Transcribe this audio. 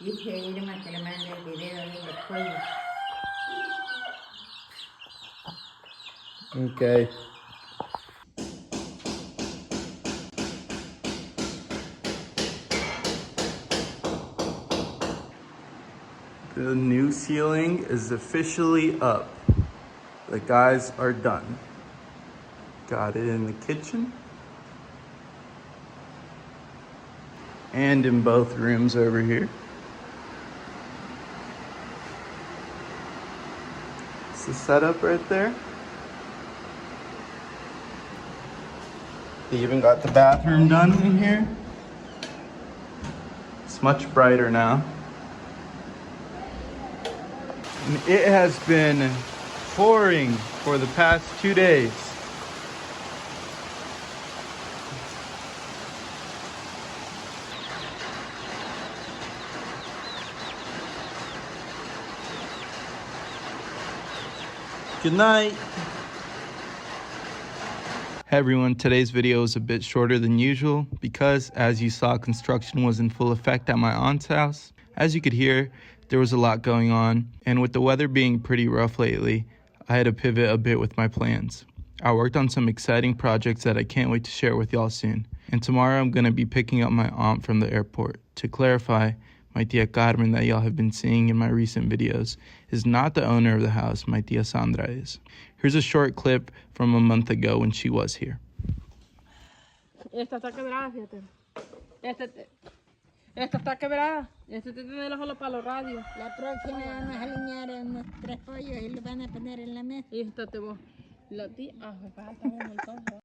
Dije a Irma que le mande el video de los pollos. Okay. The new ceiling is officially up. The guys are done. Got it in the kitchen. And in both rooms over here. It's the setup right there. They even got the bathroom done in here. It's much brighter now. And it has been pouring for the past 2 days. Good night. Hey everyone, today's video is a bit shorter than usual because, as you saw, construction was in full effect at my aunt's house. As you could hear, there was a lot going on, and with the weather being pretty rough lately, I had to pivot a bit with my plans. I worked on some exciting projects that I can't wait to share with y'all soon. And tomorrow I'm going to be picking up my aunt from the airport. To clarify, my tia Carmen that y'all have been seeing in my recent videos is not the owner of the house, my tia Sandra is. Here's a short clip from a month ago when she was here. Esta está quebrada, fíjate. Esta está quebrada. Este te tiene solo para los radios. La próxima vamos a alinear unos 3 pollos y los van a poner en la mesa. Y esta te vos. La tía, falta un montón.